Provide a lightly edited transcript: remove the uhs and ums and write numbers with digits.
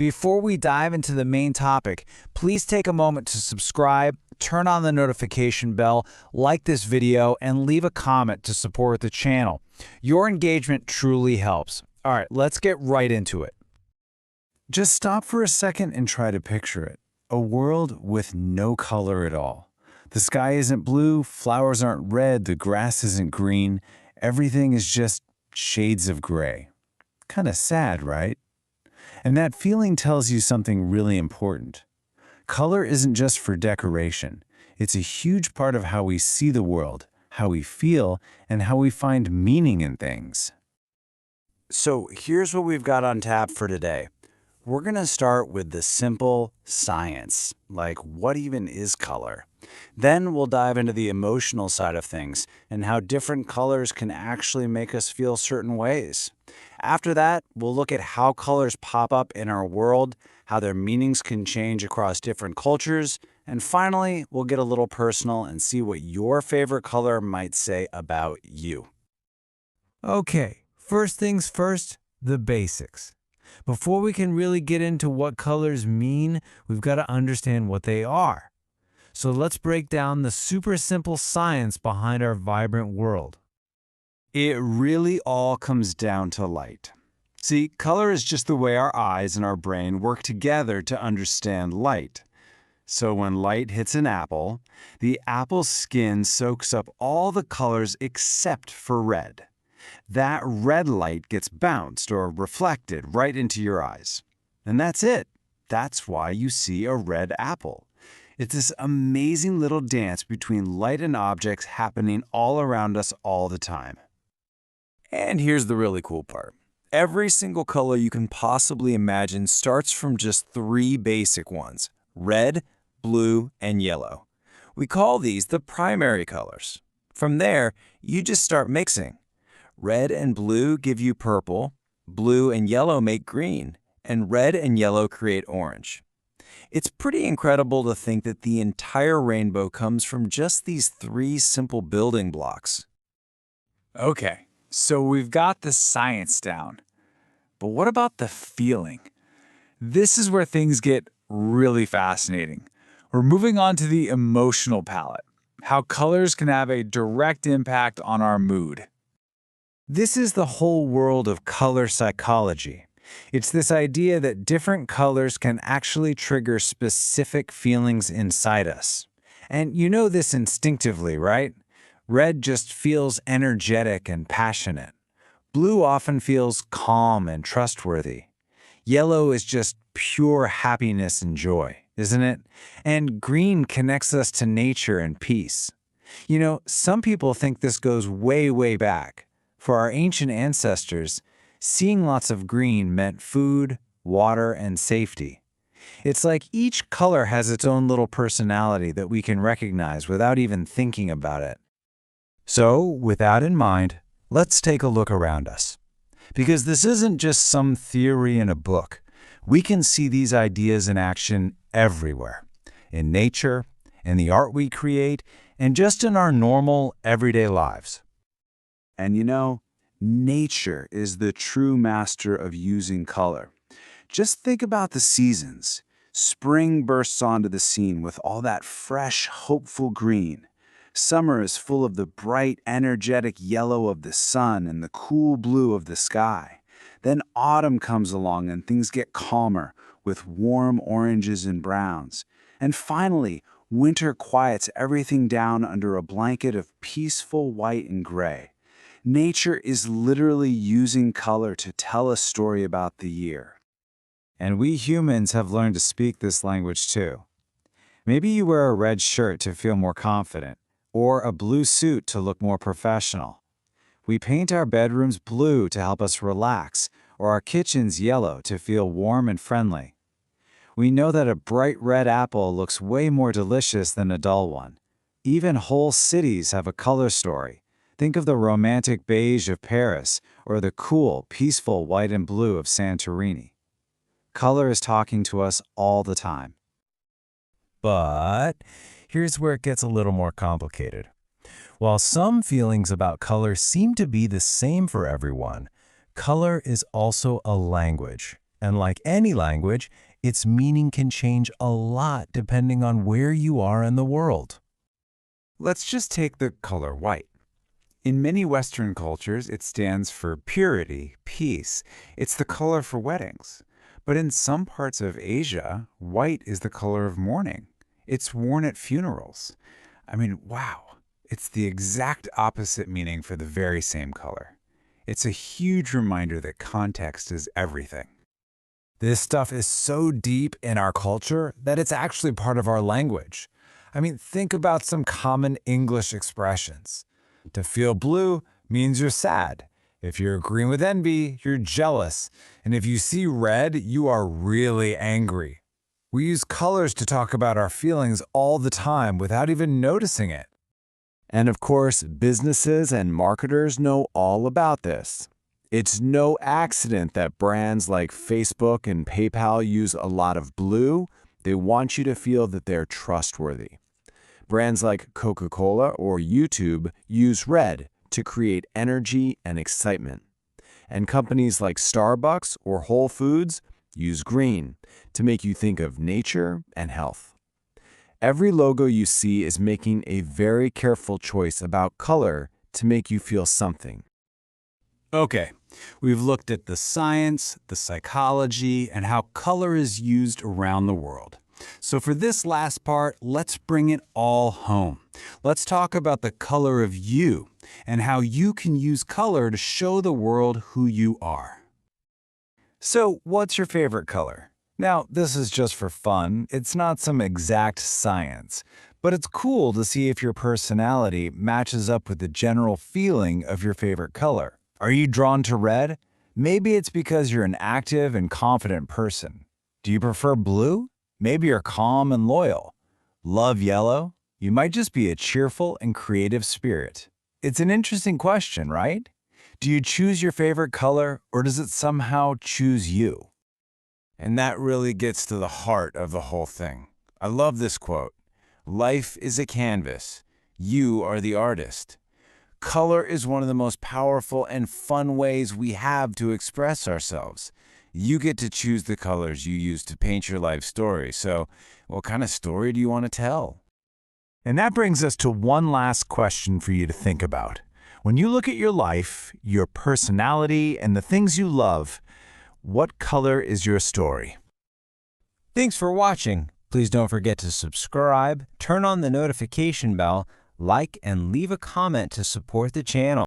Before we dive into the main topic, please take a moment to subscribe, turn on the notification bell, like this video, and leave a comment to support the channel. Your engagement truly helps. All right, let's get right into it. Just stop for a second and try to picture it. A world with no color at all. The sky isn't blue, flowers aren't red, the grass isn't green. Everything is just shades of gray. Kind of sad, right? And that feeling tells you something really important. Color isn't just for decoration. It's a huge part of how we see the world, how we feel, and how we find meaning in things. So here's what we've got on tap for today. We're going to start with the simple science, like what even is color? Then we'll dive into the emotional side of things and how different colors can actually make us feel certain ways. After that, we'll look at how colors pop up in our world, how their meanings can change across different cultures, and finally, we'll get a little personal and see what your favorite color might say about you. Okay, first things first, the basics. Before we can really get into what colors mean, we've got to understand what they are. So let's break down the super simple science behind our vibrant world. It really all comes down to light. See, color is just the way our eyes and our brain work together to understand light. So when light hits an apple, the apple's skin soaks up all the colors except for red. That red light gets bounced or reflected right into your eyes. And that's it. That's why you see a red apple. It's this amazing little dance between light and objects happening all around us all the time. And here's the really cool part. Every single color you can possibly imagine starts from just three basic ones: red, blue, and yellow. We call these the primary colors. From there, you just start mixing. Red and blue give you purple, blue and yellow make green, and red and yellow create orange. It's pretty incredible to think that the entire rainbow comes from just these three simple building blocks. Okay, so we've got the science down. But what about the feeling? This is where things get really fascinating. We're moving on to the emotional palette, how colors can have a direct impact on our mood. This is the whole world of color psychology. It's this idea that different colors can actually trigger specific feelings inside us. And you know this instinctively, right? Red just feels energetic and passionate. Blue often feels calm and trustworthy. Yellow is just pure happiness and joy, isn't it? And green connects us to nature and peace. You know, some people think this goes way, way back. For our ancient ancestors, seeing lots of green meant food, water, and safety. It's like each color has its own little personality that we can recognize without even thinking about it. So, with that in mind, let's take a look around us. Because this isn't just some theory in a book. We can see these ideas in action everywhere. In nature, in the art we create, and just in our normal, everyday lives. And you know, nature is the true master of using color. Just think about the seasons. Spring bursts onto the scene with all that fresh, hopeful green. Summer is full of the bright, energetic yellow of the sun and the cool blue of the sky. Then autumn comes along and things get calmer with warm oranges and browns. And finally, winter quiets everything down under a blanket of peaceful white and gray. Nature is literally using color to tell a story about the year. And we humans have learned to speak this language too. Maybe you wear a red shirt to feel more confident, or a blue suit to look more professional. We paint our bedrooms blue to help us relax, or our kitchens yellow to feel warm and friendly. We know that a bright red apple looks way more delicious than a dull one. Even whole cities have a color story. Think of the romantic beige of Paris or the cool, peaceful white and blue of Santorini. Color is talking to us all the time. But here's where it gets a little more complicated. While some feelings about color seem to be the same for everyone, color is also a language. And like any language, its meaning can change a lot depending on where you are in the world. Let's just take the color white. In many Western cultures, it stands for purity, peace. It's the color for weddings. But in some parts of Asia, white is the color of mourning. It's worn at funerals. I mean, wow. It's the exact opposite meaning for the very same color. It's a huge reminder that context is everything. This stuff is so deep in our culture that it's actually part of our language. I mean, think about some common English expressions. To feel blue means you're sad. If you're green with envy, you're jealous. And if you see red, you are really angry. We use colors to talk about our feelings all the time without even noticing it. And of course, businesses and marketers know all about this. It's no accident that brands like Facebook and PayPal use a lot of blue. They want you to feel that they're trustworthy. Brands like Coca-Cola or YouTube use red to create energy and excitement. And companies like Starbucks or Whole Foods use green to make you think of nature and health. Every logo you see is making a very careful choice about color to make you feel something. Okay, we've looked at the science, the psychology, and how color is used around the world. So for this last part, let's bring it all home. Let's talk about the color of you and how you can use color to show the world who you are. So, what's your favorite color? Now, this is just for fun. It's not some exact science, but it's cool to see if your personality matches up with the general feeling of your favorite color. Are you drawn to red? Maybe it's because you're an active and confident person. Do you prefer blue? Maybe you're calm and loyal. Love yellow? You might just be a cheerful and creative spirit. It's an interesting question, right? Do you choose your favorite color, or does it somehow choose you? And that really gets to the heart of the whole thing. I love this quote. Life is a canvas. You are the artist. Color is one of the most powerful and fun ways we have to express ourselves. You get to choose the colors you use to paint your life story. So, what kind of story do you want to tell? And that brings us to one last question for you to think about. When you look at your life, your personality, and the things you love, what color is your story? Thanks for watching. Please don't forget to subscribe, turn on the notification bell, like, and leave a comment to support the channel.